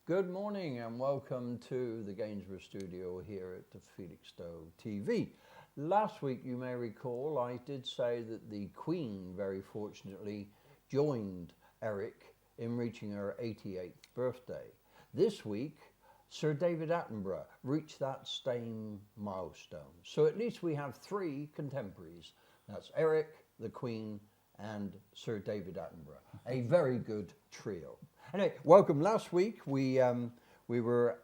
Good morning and welcome to the Gainsborough studio here at the Felixstowe TV. Last week, you may recall, I did say that the Queen very fortunately joined Eric in reaching her 88th birthday. This week, Sir David Attenborough reached that same milestone. So at least we have three contemporaries. That's Eric, the Queen, and Sir David Attenborough. A very good trio. Anyway, welcome. Last week we were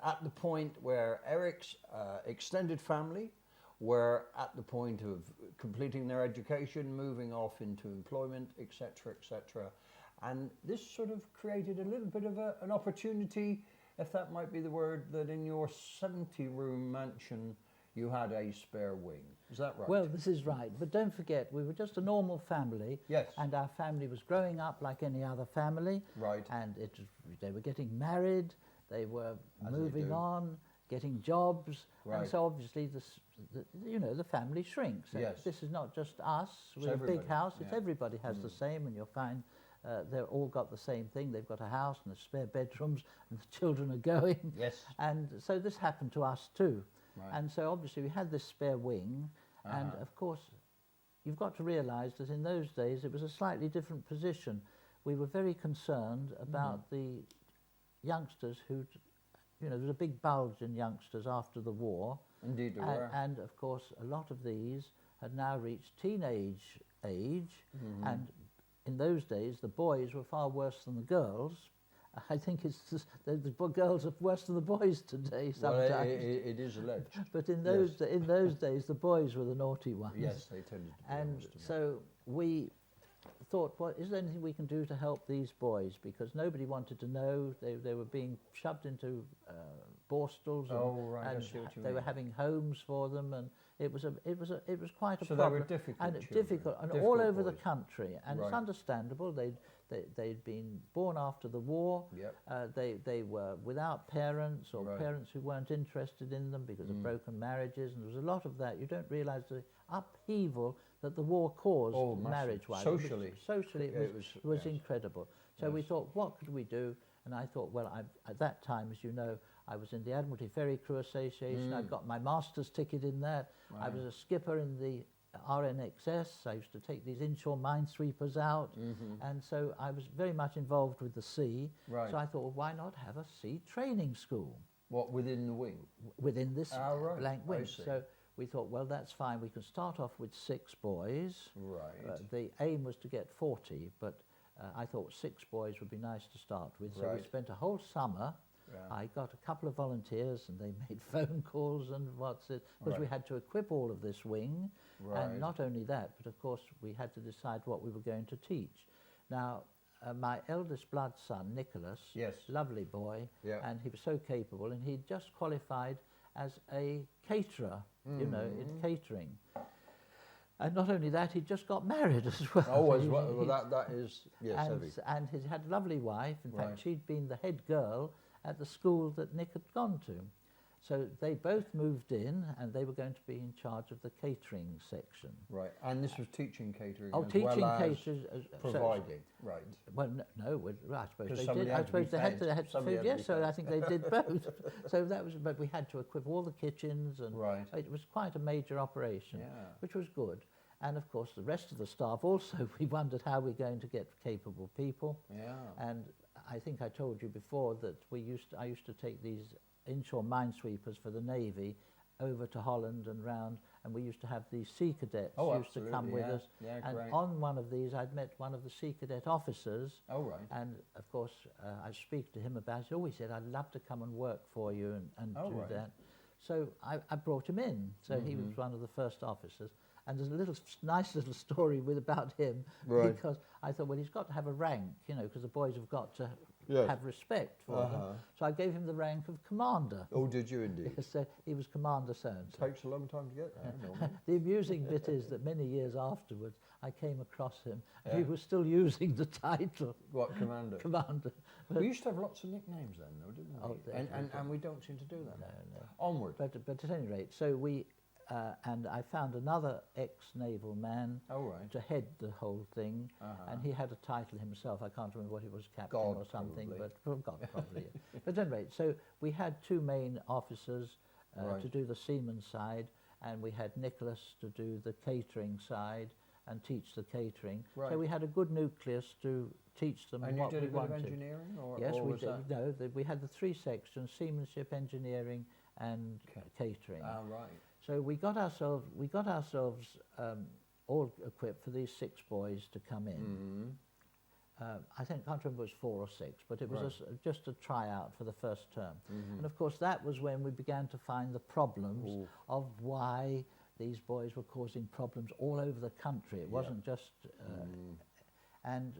at the point where Eric's extended family were at the point of completing their education, moving off into employment, etc., etc. And this sort of created a little bit of an opportunity, if that might be the word, that in your 70-room mansion you had a spare wing. Is that right? Well, this is right. But don't forget, we were just a normal family. Yes. And our family was growing up like any other family. Right. And they were getting married, they were moving on, getting jobs. Right. And so obviously, the family shrinks. Yes. This is not just us with a big house. It's everybody has the same, and you'll find they've all got the same thing. They've got a house and the spare bedrooms, and the children are going. Yes. And so this happened to us too. Right. And so obviously we had this spare wing, and of course you've got to realise that in those days it was a slightly different position. We were very concerned about the youngsters who, there was a big bulge in youngsters after the war. Indeed there were. And of course a lot of these had now reached teenage age, and in those days the boys were far worse than the girls. I think it's just, the girls are worse than the boys today sometimes. Well, it is alleged. But in those days, the boys were the naughty ones. Yes, they tended to be. And so we thought, well, is there anything we can do to help these boys? Because nobody wanted to know. They were being shoved into Borstals, and they were having homes for them, and it was quite a problem. So they were difficult and children. all over the country, and Right. it's understandable. They'd been born after the war. Yep. They were without parents, or Right. parents who weren't interested in them because of broken marriages, and there was a lot of that. You don't realise the upheaval that the war caused marriage-wise. Socially. It was incredible. So we thought, what could we do? And I thought, well, at that time, as you know, I was in the Admiralty Ferry Crew Association. I got my master's ticket in that. Right. I was a skipper in the RNXS. I used to take these inshore minesweepers out, and so I was very much involved with the sea. Right. So I thought, well, why not have a sea training school? What, within the wing? Within this blank wing. I see. So we thought, well, that's fine. We can start off with 6 boys. Right. The aim was to get 40, but I thought 6 boys would be nice to start with. So we spent a whole summer. I got a couple of volunteers, and they made phone calls and because we had to equip all of this wing. And not only that, but of course we had to decide what we were going to teach. Now, my eldest blood son, Nicholas, lovely boy, and he was so capable, and he'd just qualified as a caterer, in catering. And not only that, he'd just got married as well. Oh, as well. Well, that is, yes, heavy. And he had a lovely wife. In fact, she'd been the head girl at the school that Nick had gone to. So they both moved in, and they were going to be in charge of the catering section. Right, and this was teaching catering as teaching well as catering, providing, right. Well, no, I suppose they somebody did. had I suppose they had to food, yes, so fed. I think they did both. So that was, but we had to equip all the kitchens, and it was quite a major operation, which was good. And of course, the rest of the staff also, we wondered how we're going to get capable people. And I think I told you before that I used to take these inshore minesweepers for the Navy over to Holland and round, and we used to have these sea cadets used to come with us. And on one of these, I'd met one of the sea cadet officers. And of course, I speak to him about it. Oh, he said, I'd love to come and work for you and do that. So I brought him in. So he was one of the first officers. And there's a nice little story about him, because I thought, well, he's got to have a rank, because the boys have got to have respect for them. So I gave him the rank of commander. Oh, did you indeed? So he was Commander so-and-so. Takes a long time to get there. The amusing bit is that many years afterwards, I came across him, and he was still using the title. What, Commander? Commander. We used to have lots of nicknames then, though, didn't we? And we don't seem to do that. No. Onward. But at any rate, so we and I found another ex-naval man to head the whole thing, and he had a title himself. I can't remember what he was, captain God, or something, probably. but God probably. But at any rate, so we had two main officers to do the seaman side, and we had Nicholas to do the catering side and teach the catering. So we had a good nucleus to teach them and what we wanted. And you did a bit of engineering? Yes, or we was did. that? No, we had the three sections: seamanship, engineering, and catering. Ah, right. So we got ourselves all equipped for these 6 boys to come in. I can't remember if it was 4 or 6, but it was just a tryout for the first term. And of course that was when we began to find the problems of why these boys were causing problems all over the country. It wasn't just... and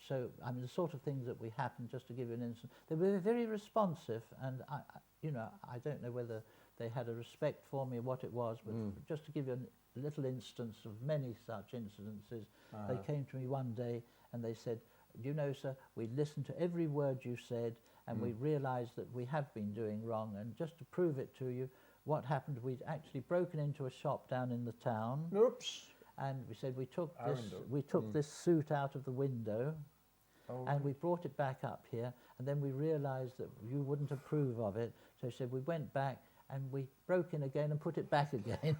so, I mean, the sort of things that we happened, just to give you an instance, they were very responsive, and I don't know whether they had a respect for me or what it was, but just to give you a little instance of many such incidences, they came to me one day and they said, you know, sir, we listened to every word you said, and we realised that we have been doing wrong, and just to prove it to you, what happened, we'd actually broken into a shop down in the town. Oops. And we said we took this suit out of the window, and we brought it back up here, and then we realised that you wouldn't approve of it, so we said we went back and we broke in again and put it back again.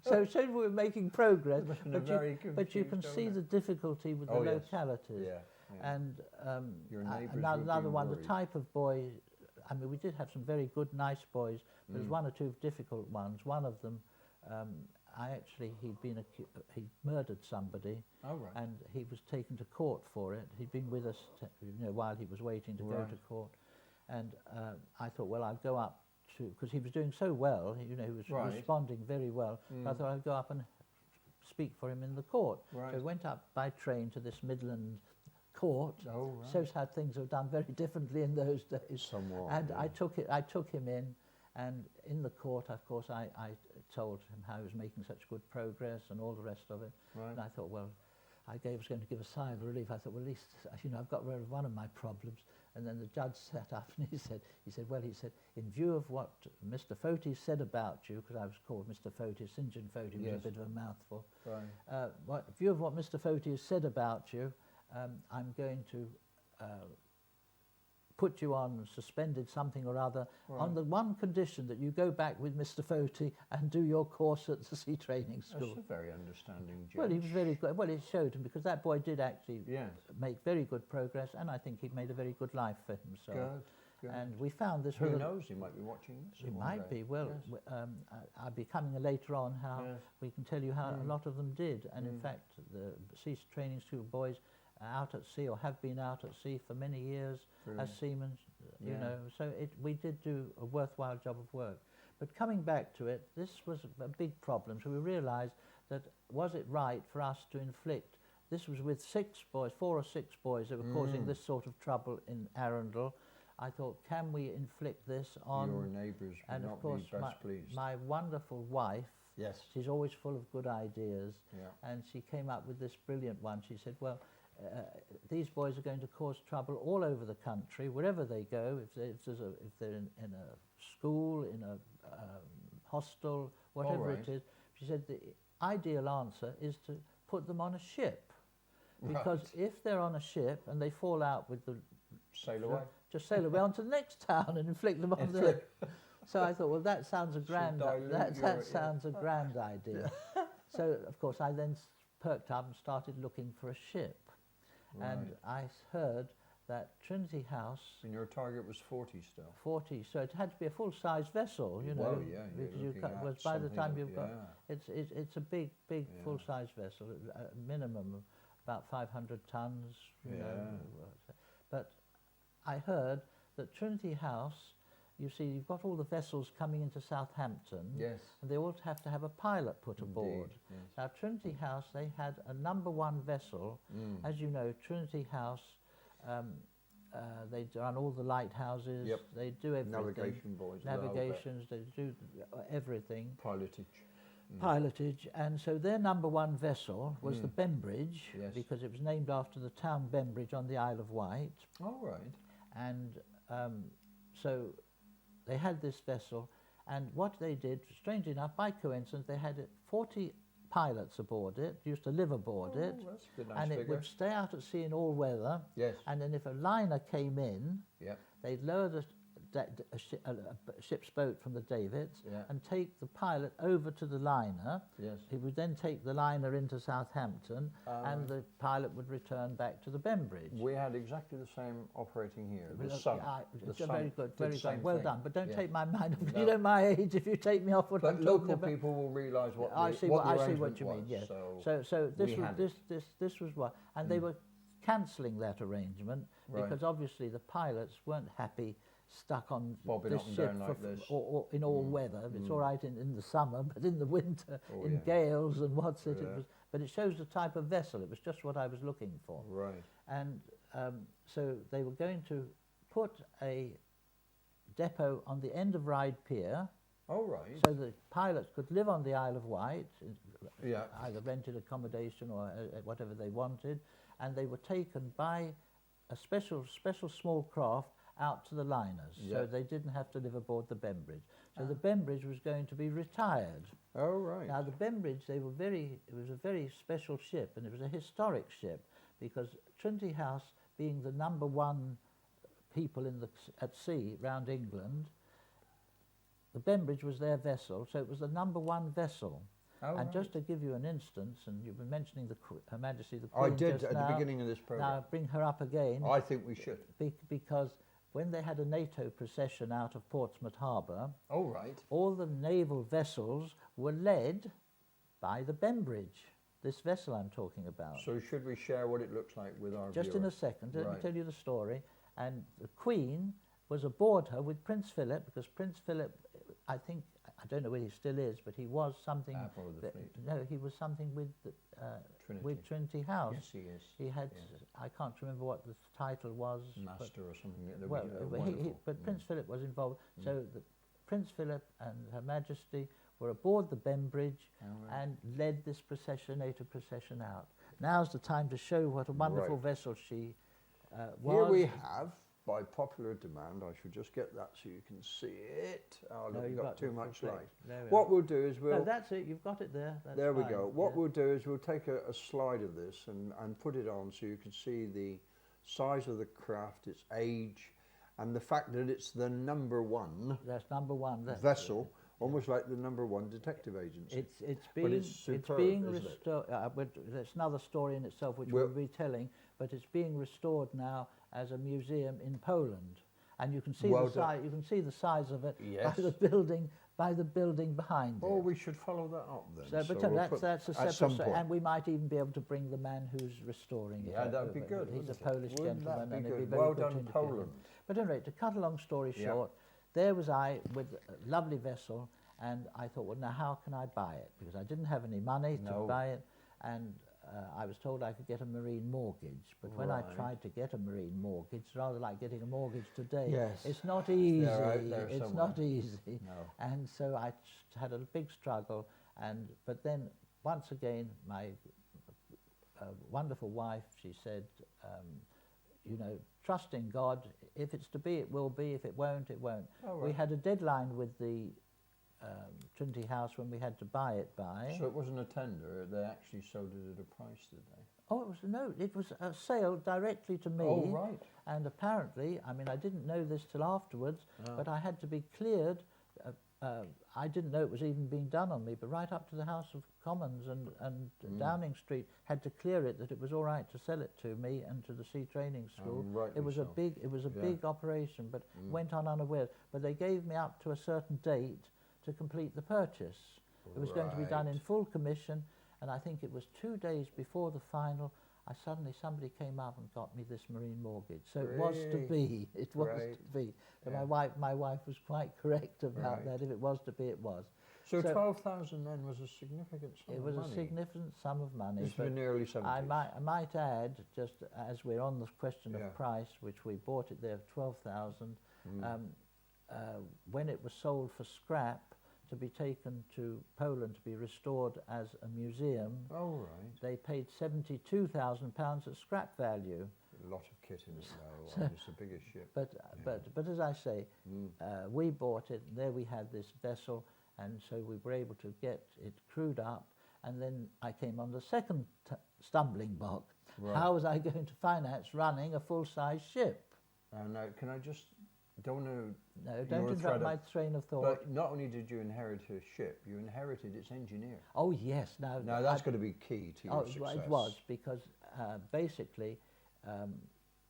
So we were making progress, but you can see the difficulty with the localities. And another one, the type of boy, I mean, we did have some very good, nice boys, but there's one or two difficult ones. One of them, he'd murdered somebody, and he was taken to court for it. He'd been with us, while he was waiting to go to court, and I thought, well, I'll go up to, because he was doing so well, he was responding very well. I thought I'd go up and speak for him in the court. So I went up by train to this Midland court. Shows how things were done very differently in those days. Somewhat, and I took him in, and in the court, of course, I told him how he was making such good progress and all the rest of it. And I thought, well, I was going to give a sigh of relief. I thought, well, at least, I've got rid of one of my problems. And then the judge sat up and he said, in view of what Mr. Foti said about you, because I was called Mr. Foti, St John Foti was a bit of a mouthful. In view of what Mr. Foti has said about you, I'm going to put you on suspended something or other on the one condition that you go back with Mr. Foti and do your course at the Sea Training School. That's a very understanding judge. Well, he was very good. Well, it showed him, because that boy did actually make very good progress, and I think he'd made a very good life for himself. Good. And we found this... Who knows, he might be watching this. He might be. Well, I'll be coming later on how we can tell you how a lot of them did. And in fact, the Sea Training School boys out at sea, or have been out at sea for many years as seamen, so we did do a worthwhile job of work. But coming back to it, this was a big problem, so we realised that was it right for us to inflict, this was with 4 or 6 boys that were causing this sort of trouble in Arundel. I thought, can we inflict this on... Your neighbours would and not of course be best pleased. My wonderful wife, she's always full of good ideas, and she came up with this brilliant one. She said, well, these boys are going to cause trouble all over the country, wherever they go, if they're in a school, in a hostel, whatever it is. She said the ideal answer is to put them on a ship, because if they're on a ship and they fall out with the... Sail away. Just sail away on to the next town and inflict them on the... So I thought, well, that sounds a grand... That sounds a grand idea. So, of course, I then perked up and started looking for a ship. And I heard that Trinity House... And your target was 40 still? 40, so it had to be a full-size vessel, Well, yeah, because by the time you've got... It's a big full-size vessel, a minimum of about 500 tons, you know. But I heard that Trinity House, you see, you've got all the vessels coming into Southampton, and they all have to have a pilot put aboard. Now, Trinity House, they had a #1 vessel. As you know, Trinity House, they run all the lighthouses, they do everything. Navigation boys. Navigations, they do everything. Pilotage. And so their #1 vessel was the Bembridge, because it was named after the town Bembridge on the Isle of Wight. Oh, right. And so they had this vessel, And what they did, strangely enough, by coincidence, they had 40 pilots aboard it, used to live aboard it, that's a good, nice and it figure. would stay out at sea in all weather. Yes. And then if a liner came in, they'd lower a ship's boat from the davits and take the pilot over to the liner. Yes. He would then take the liner into Southampton, and the pilot would return back to the Bembridge. We had exactly the same operating here. The sun. Very good, very good. Well done. But don't take my mind off. No. You know my age. If you take me off what I'm talking about. Local people will realise what I see what you was, mean. Yes. So this was what, and they were cancelling that arrangement because obviously the pilots weren't happy stuck on bobbing this up and ship down like this. Or in all weather. It's all right in the summer, but in the winter, in gales and what's it, it was. But it shows the type of vessel. It was just what I was looking for. Right. And so they were going to put a depot on the end of Ryde Pier. Oh, right. So the pilots could live on the Isle of Wight, either rented accommodation or whatever they wanted, and they were taken by a special small craft out to the liners, so they didn't have to live aboard the Bembridge. So the Bembridge was going to be retired. Oh, right. Now the Bembridge, it was a very special ship, and it was a historic ship, because Trinity House, being the #1 people at sea round England, the Bembridge was their vessel, so it was the #1 vessel. Oh, and just to give you an instance, and you've been mentioning Her Majesty the Queen. I did just at now. the beginning of this programme. Now bring her up again. I think we should. Because when they had a NATO procession out of Portsmouth Harbour, all the naval vessels were led by the Bembridge, this vessel I'm talking about. So should we share what it looks like with our Just viewers? in a second, let me tell you the story. And the Queen was aboard her with Prince Philip, because Prince Philip, I don't know where he still is, but he was something. Admiral of the Fleet. No, he was something with Trinity House. Yes, he is. He had. Yes. I can't remember what the title was. Master or something. But Prince Philip was involved. So Prince Philip and Her Majesty were aboard the Bembridge and led this NATO procession out. Now's the time to show what a wonderful vessel she was. Here we have, by popular demand, I should just get that so you can see it. Oh, look, we've got too much light. What we'll do is No, that's it, you've got it there. There we go. What we'll do is we'll take a slide of this and put it on so you can see the size of the craft, its age, and the fact that it's the #1 vessel, almost like the #1 detective agency. It's being restored. That's another story in itself, which we'll be telling. But it's being restored now as a museum in Poland, and you can see the size. You can see the size of it by the building behind it. Oh, we should follow that up then. That's a separate story, and we might even be able to bring the man who's restoring it. Yeah, that would be good. He's a Polish gentleman, and it'd be very well good done, Poland. But anyway, to cut a long story short, there was I with a lovely vessel, and I thought, well, now how can I buy it? Because I didn't have any money to buy it, and I was told I could get a marine mortgage, but when I tried to get a marine mortgage, it's rather like getting a mortgage today. Yes. It's not easy. It's not easy. No. And so I had a big struggle, but then once again, my wonderful wife, she said, trust in God. If it's to be, it will be. If it won't, it won't. We had a deadline with the Trinity House when we had to buy it by. So it wasn't a tender, they actually sold it at a price, did they? Oh, it was a sale directly to me. Oh, right. And apparently, I mean, I didn't know this till afterwards, but I had to be cleared. I didn't know it was even being done on me, but right up to the House of Commons and Downing Street had to clear it that it was all right to sell it to me and to the Sea Training School. It was a big operation, but went on unawares. But they gave me up to a certain date to complete the purchase. It was going to be done in full commission, and I think it was 2 days before the final, somebody came up and got me this marine mortgage. So it was to be. It was to be. So my wife was quite correct about that. If it was to be, it was. So 12,000 then was a significant sum of money. It was a significant sum of money. This was in the early 70s. I might add, just as we're on the question of price, which we bought it there for 12,000, when it was sold for scrap, to be taken to Poland to be restored as a museum, they paid £72,000 at scrap value. A lot of kit in it though. It's the biggest ship. But as I say, we bought it. And there we had this vessel, and so we were able to get it crewed up. And then I came on the second stumbling block. Right. How was I going to finance running a full-size ship? Now, can I just... Don't know. No, don't interrupt my train of thought. But not only did you inherit a ship, you inherited its engineer. Oh yes. Now that's going to be key to your success. It was because basically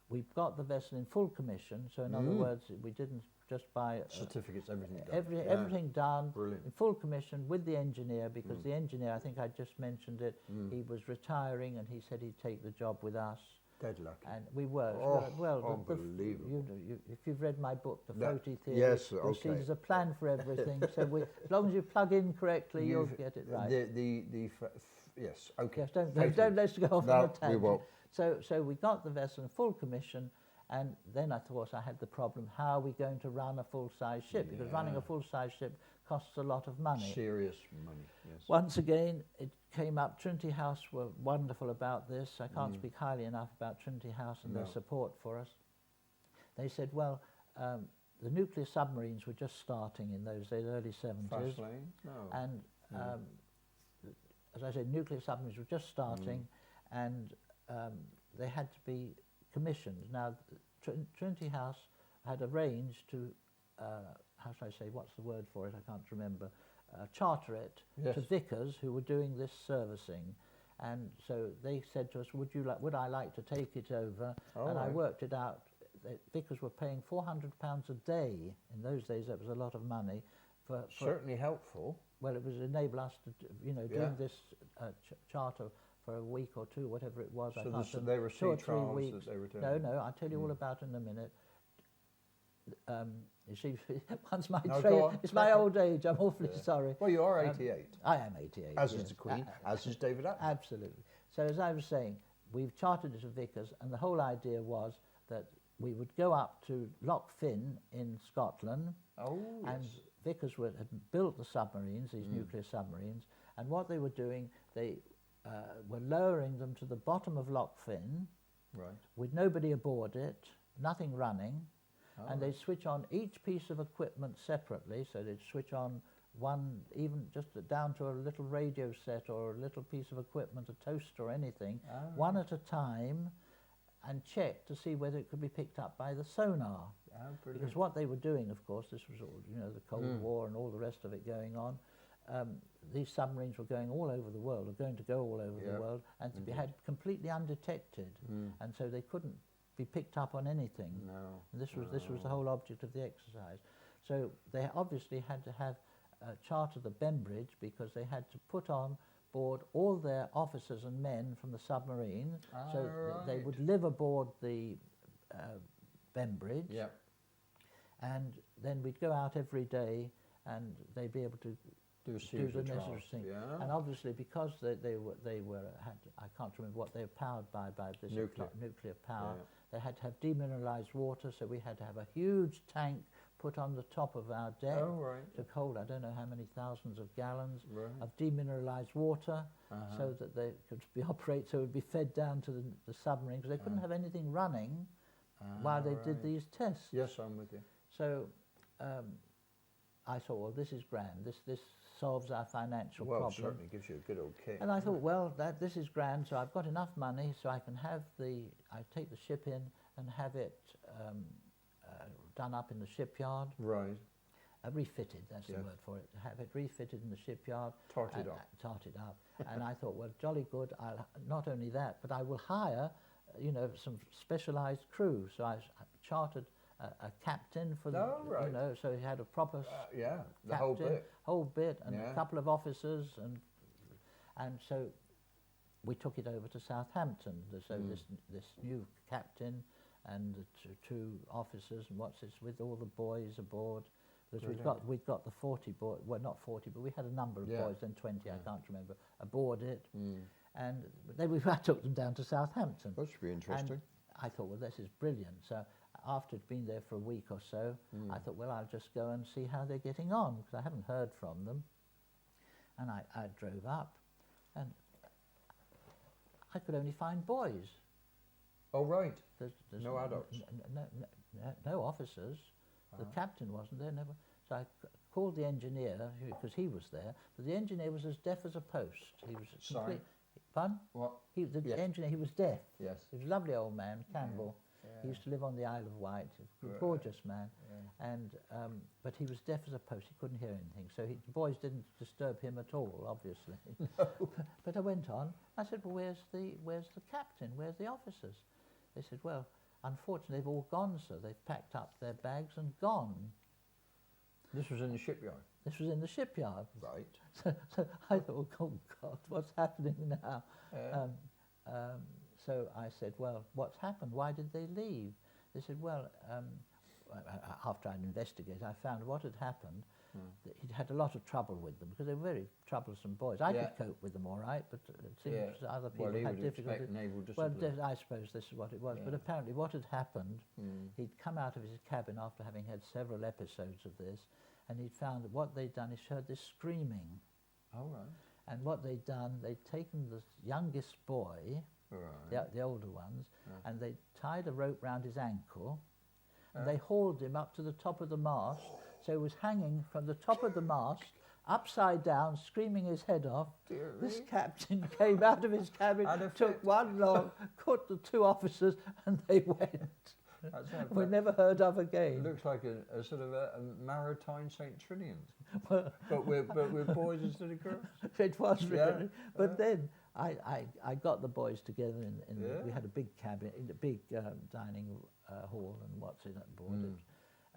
we've got the vessel in full commission. So in other words, we didn't just buy certificates, everything done. Everything done. Brilliant. In full commission with the engineer, because the engineer, I think I just mentioned it, he was retiring and he said he'd take the job with us. Dead lucky. And we were. Unbelievable. If you've read my book, The Foti Theory, yes, you'll see there's a plan for everything. So as long as you plug in correctly, you'll get it right. Yes, okay. Yes, don't let's go off on a tangent. We won't. So we got the vessel in full commission, and then I thought I had the problem, how are we going to run a full-size ship? Because running a full-size ship costs a lot of money. Serious money, yes. Once again, it came up. Trinity House were wonderful about this. I can't speak highly enough about Trinity House and their support for us. They said, well, the nuclear submarines were just starting in those days, early 70s. Fast lane? No. And as I said, nuclear submarines were just starting, and they had to be commissioned. Now, Trinity House had arranged to, how should I say, what's the word for it? I can't remember. Charter it to Vickers who were doing this servicing, and so they said to us, would I like to take it over? And I worked it out. Vickers were paying £400 a day. In those days, that was a lot of money. For certainly helpful. Well, it was enable us to, doing this charter for a week or two, whatever it was. So they were sea trials that they were doing? No, I'll tell you all about it in a minute. You see, once it's my old age, I'm awfully sorry. Well, you are 88. I am 88. As is the Queen, as is David Attenborough. Absolutely. So as I was saying, we've chartered it to Vickers, and the whole idea was that we would go up to Loch Finn in Scotland, and Vickers had built the submarines, these nuclear submarines, and what they were doing, they were lowering them to the bottom of Loch Finn, with nobody aboard it, nothing running, and they'd switch on each piece of equipment separately. So they'd switch on one, even just down to a little radio set or a little piece of equipment, a toaster or anything, one at a time, and check to see whether it could be picked up by the sonar. Because what they were doing, of course, this was all, the Cold War and all the rest of it going on. These submarines were going all over the world, or going to go all over the world, and to be had completely undetected, and so they couldn't be picked up on anything. No. And this was the whole object of the exercise. So they obviously had to have charter the Bembridge, because they had to put on board all their officers and men from the submarine, so they would live aboard the Bembridge. Yep. And then we'd go out every day, and they'd be able to do the necessary thing. Yeah. And obviously, because they were I can't remember what they were powered by this nuclear power. Yeah. They had to have demineralized water, so we had to have a huge tank put on the top of our deck to hold, I don't know how many thousands of gallons of demineralized water, so that they could be operated, so it would be fed down to the submarine, because they couldn't have anything running while they did these tests. Yes, I'm with you. So I thought, well, this is grand. This solves our financial problem. Well, it certainly gives you a good old kick. And I thought, well, this is grand, so I've got enough money, so I can have I take the ship in and have it done up in the shipyard. Right. Refitted, that's the word for it. Have it refitted in the shipyard. Tarted up. And I thought, well, jolly good. Not only that, but I will hire, some specialised crew. So I chartered a captain for so he had a proper the whole bit, and a couple of officers, and so we took it over to Southampton. So this new captain and the two officers and with all the boys aboard. Because we'd got the 40 boys, well, not 40, but we had a number of boys, then 20, I can't remember, aboard it. And then I took them down to Southampton. That should be interesting. And I thought, well, this is brilliant. So after it'd been there for a week or so, I thought, well, I'll just go and see how they're getting on, because I haven't heard from them. And I drove up, and I could only find boys. Oh, right. There's No adults? No officers. The captain wasn't there. Never. So I called the engineer, because he was there, but the engineer was as deaf as a post. He was Sorry? Pardon? What? The engineer, he was deaf. Yes. He was a lovely old man, Campbell. Yeah. He used to live on the Isle of Wight, a gorgeous man. Yeah. And, but he was deaf as a post, he couldn't hear anything. So the boys didn't disturb him at all, obviously. No. But I went on. I said, well, where's the captain? Where's the officers? They said, well, unfortunately, they've all gone, sir. They've packed up their bags and gone. This was in the shipyard? This was in the shipyard. Right. So I thought, oh, God, what's happening now? Yeah. So I said, well, what's happened? Why did they leave? They said, well, after I'd investigated, I found what had happened. That he'd had a lot of trouble with them, because they were very troublesome boys. I could cope with them all right, but it seems other people had difficulty. Naval discipline. Well, I suppose this is what it was. But apparently what had happened, he'd come out of his cabin after having had several episodes of this, and he'd found that what they'd done is heard this screaming. Oh, right. And what they'd done, they'd taken the youngest boy, the older ones, and they tied a rope round his ankle, and they hauled him up to the top of the mast, so he was hanging from the top of the mast, upside down, screaming his head off. Dear this me. captain came out of his cabin, took one log, caught the two officers, and they went. We never heard of again. It looks like a sort of a maritime St Trinian, but with boys instead of girls. It was really. But then I got the boys together we had a big cabin, a big dining hall and what's in it board.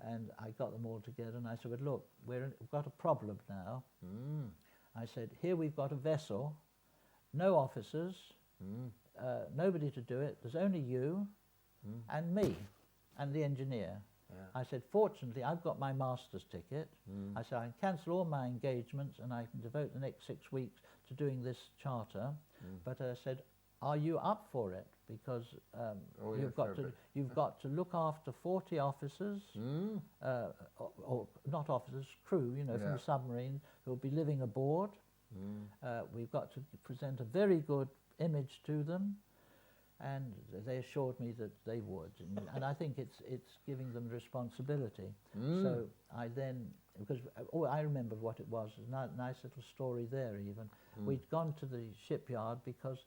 And I got them all together and I said, well, look, we've got a problem now. I said, here we've got a vessel, no officers, nobody to do it, there's only you and me and the engineer. I said, fortunately, I've got my master's ticket. I said, I can cancel all my engagements and I can devote the next 6 weeks to doing this charter. But I said, are you up for it? Because you've got to look after 40 officers, or not officers, crew, you know, from the submarine who will be living aboard. We've got to present a very good image to them. And they assured me that they would, and I think it's giving them responsibility. So I then, because I remember what it was, a nice little story there even. We'd gone to the shipyard because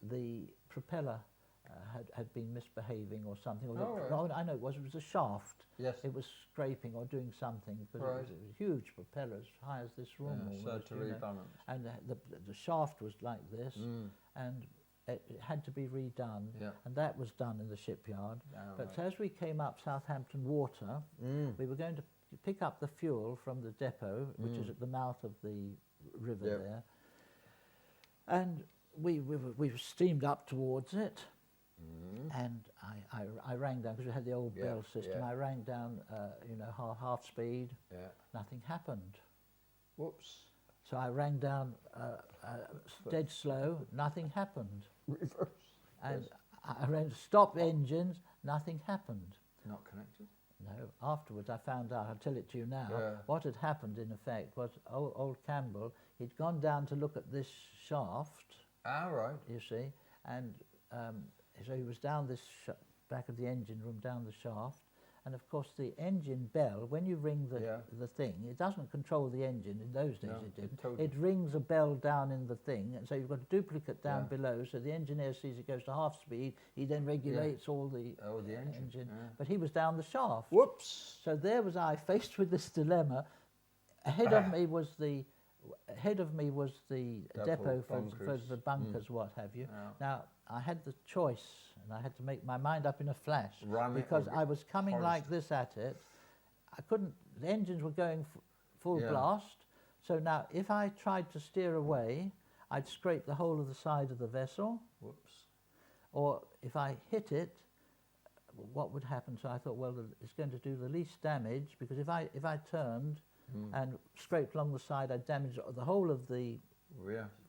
the propeller had been misbehaving or something. Or I know it was a shaft. Yes. It was scraping or doing something, because it was a huge propeller as high as this room. So to rebalance. And the shaft was like this, and it had to be redone, and that was done in the shipyard. But as we came up Southampton Water, we were going to pick up the fuel from the depot, which is at the mouth of the river there, and we steamed up towards it, and I rang down, because we had the old bell system. I rang down, half speed. Nothing happened. Whoops. So I rang down dead slow, nothing happened. Reverse. And I ran stop engines, nothing happened. Not connected? No. Afterwards I found out, I'll tell it to you now, what had happened in effect was old Campbell, he'd gone down to look at this shaft. Right. You see, and so he was down this back of the engine room, down the shaft. And of course the engine bell, when you ring the thing, it doesn't control the engine. In those days it didn't. It rings a bell down in the thing, and so you've got a duplicate down below, so the engineer sees it goes to half speed, he then regulates all the engine. But he was down the shaft. Whoops! So there was I, faced with this dilemma. Ahead of me was the depot for the bunkers, what have you. Now, I had the choice, and I had to make my mind up in a flash, because I was coming like this at it. I couldn't, the engines were going full blast, so now if I tried to steer away, I'd scrape the whole of the side of the vessel. Whoops. Or if I hit it, what would happen? So I thought, well, it's going to do the least damage, because if I turned and scraped along the side, I'd damage the whole of the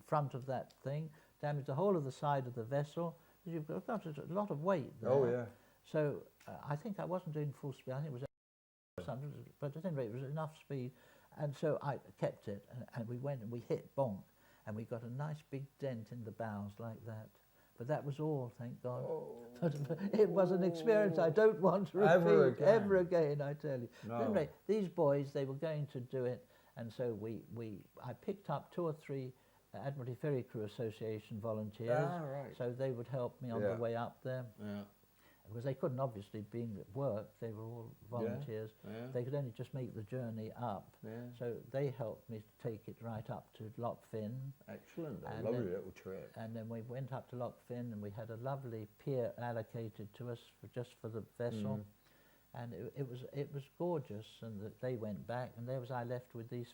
front of that thing, damage the whole of the side of the vessel. You've got a lot of weight there. So I think I wasn't doing full speed. I think it was something, but at any rate, it was enough speed. And so I kept it, and we went and we hit bonk, and we got a nice big dent in the bows like that. But that was all, thank God. Oh. But it was an experience I don't want to repeat ever again, I tell you. No. Anyway, these boys, they were going to do it, and so I picked up 2 or 3 Admiralty Ferry Crew Association volunteers, so they would help me on the way up there. Yeah. Because they couldn't, obviously, being at work, they were all volunteers. They could only just make the journey up. So they helped me take it right up to Loch Finn. Excellent, a lovely little trip. And then we went up to Loch Finn, and we had a lovely pier allocated to us just for the vessel. And it was gorgeous, and they went back, and there was I left with these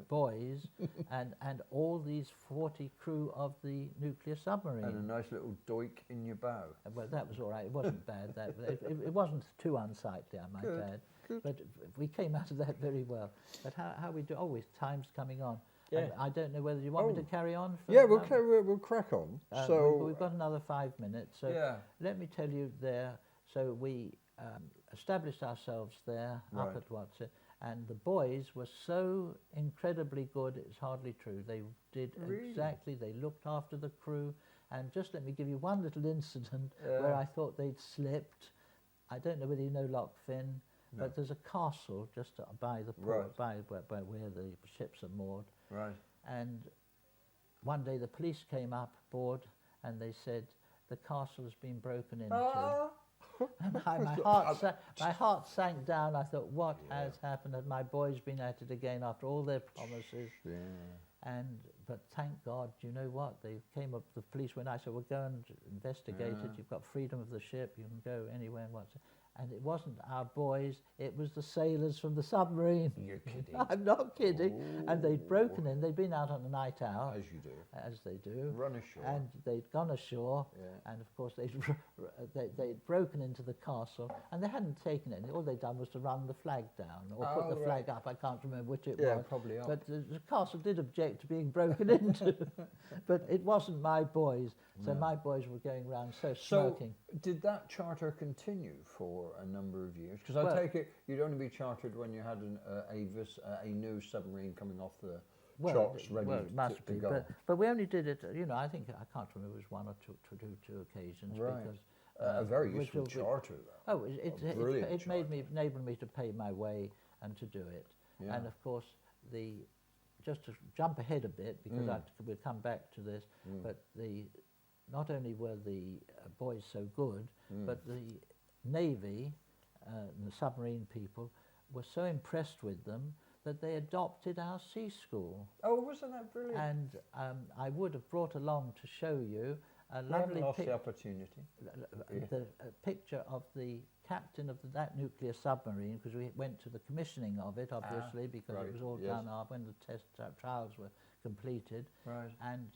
boys and all these 40 crew of the nuclear submarine. And a nice little doik in your bow. Well, that was all right. It wasn't bad. It wasn't too unsightly, I might add. Good. But we came out of that very well. But how we do? Oh, time's coming on. Yeah. I don't know whether you want me to carry on. Yeah, we'll crack on. So we've got another 5 minutes. So let me tell you there. So we established ourselves there up at Watson. And the boys were so incredibly good, it's hardly true. They did exactly, they looked after the crew. And just let me give you one little incident where I thought they'd slipped. I don't know whether you know Loch Finn, but there's a castle just by the port, by where the ships are moored. Right. And one day the police came up aboard and they said, the castle has been broken into. And my heart sank down. I thought, what has happened? Had my boys been at it again after all their promises? But thank God, you know what? They came up, the police went, I said, well, go and investigate it. You've got freedom of the ship. You can go anywhere and what's it. And it wasn't our boys, it was the sailors from the submarine. You're kidding. I'm not kidding. Ooh. And they'd broken in, they'd been out on a night out. As you do. As they do. Run ashore. And they'd gone ashore, and of course they'd broken into the castle, and they hadn't taken it. All they'd done was to run the flag down, or put the flag up, I can't remember which it was. Yeah, probably up. But the castle did object to being broken into. But it wasn't my boys, so my boys were going around smoking. So did that charter continue for a number of years? Because I take it you'd only be chartered when you had a new submarine coming off the chocks ready to go. But we only did it, I think, I can't remember, it was 1 or 2 occasions. Right. Because, a very useful charter, though. Oh, it enabled me to pay my way and to do it. Yeah. And of course, just to jump ahead a bit, because we'll come back to this, but not only were the boys so good, but the Navy, the submarine people, were so impressed with them that they adopted our sea school. Oh, wasn't that brilliant? And I would have brought along to show you a lovely the opportunity. The picture of the captain of that nuclear submarine, because we went to the commissioning of it, obviously, because it was all done up when the test trials were completed. Right. And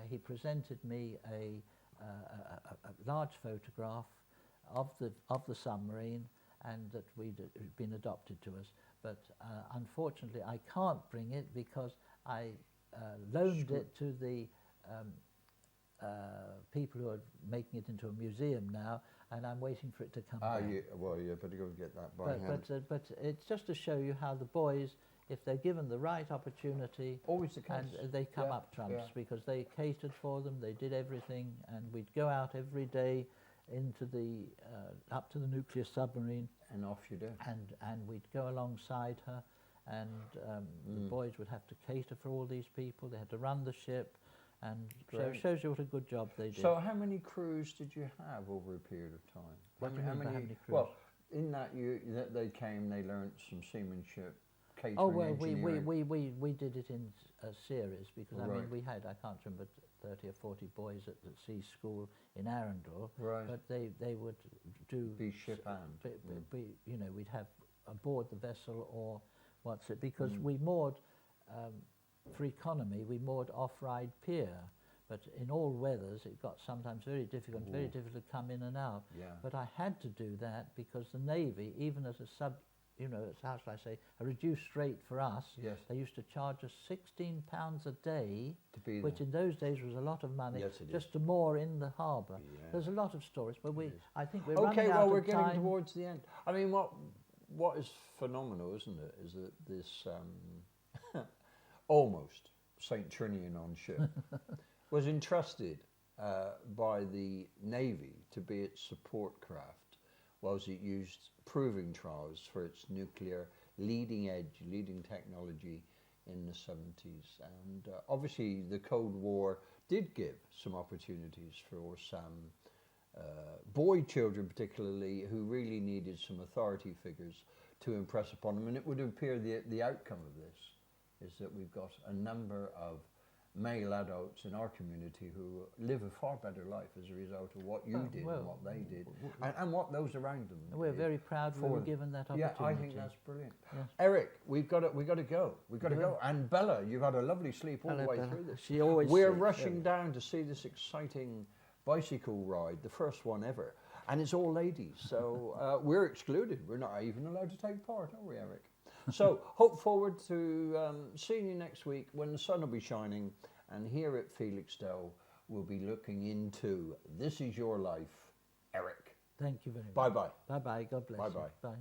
he presented me a large photograph of the submarine, and that had been adopted to us. But unfortunately, I can't bring it because I loaned it to the people who are making it into a museum now, and I'm waiting for it to come back. Well, you better go get that by hand. But it's just to show you how the boys, if they're given the right opportunity, always the case, and they come up trumps, because they catered for them, they did everything, and we'd go out every day into up to the nuclear submarine, and off you do. And we'd go alongside her, and the boys would have to cater for all these people. They had to run the ship, and so it shows you what a good job they did. So how many crews did you have over a period of time? How many crews? Well, in that they came, they learnt some seamanship, catering, oh well, engineering. we did it in a series, because I mean we had, I can't remember, 30 or 40 boys at the sea school in Arundel, but they would be ship and we'd have aboard the vessel or because we moored for economy, we moored off-ride pier, but in all weathers it got sometimes very difficult to come in and out. But I had to do that because the Navy, even as a how shall I say, a reduced rate for us. Yes. They used to charge us £16 a day, which in those days was a lot of money, just to moor in the harbour. Yeah. There's a lot of stories, but I think we're running out of time. We're getting towards the end. I mean, what is phenomenal, isn't it, is that this almost St Trinian on ship was entrusted by the Navy to be its support craft, was it used proving trials for its nuclear leading technology in the 70s. And obviously the Cold War did give some opportunities for some boy children particularly, who really needed some authority figures to impress upon them. And it would appear the outcome of this is that we've got a number of male adults in our community who live a far better life as a result of what you did and what they did and what those around them We're very proud we were given that opportunity. Yeah, I think that's brilliant. Yes. Eric, we've got to go. We've got to go. And Bella, you've had a lovely sleep all the way Bella. through this. She always We're sleeps, rushing down to see this exciting bicycle ride, the first one ever. And it's all ladies, so we're excluded. We're not even allowed to take part, are we, Eric? So hope forward to seeing you next week when the sun will be shining, and here at Felixstowe we'll be looking into This Is Your Life. Eric. Thank you very much. Bye-bye. Bye-bye. God bless you. Bye-bye. Bye.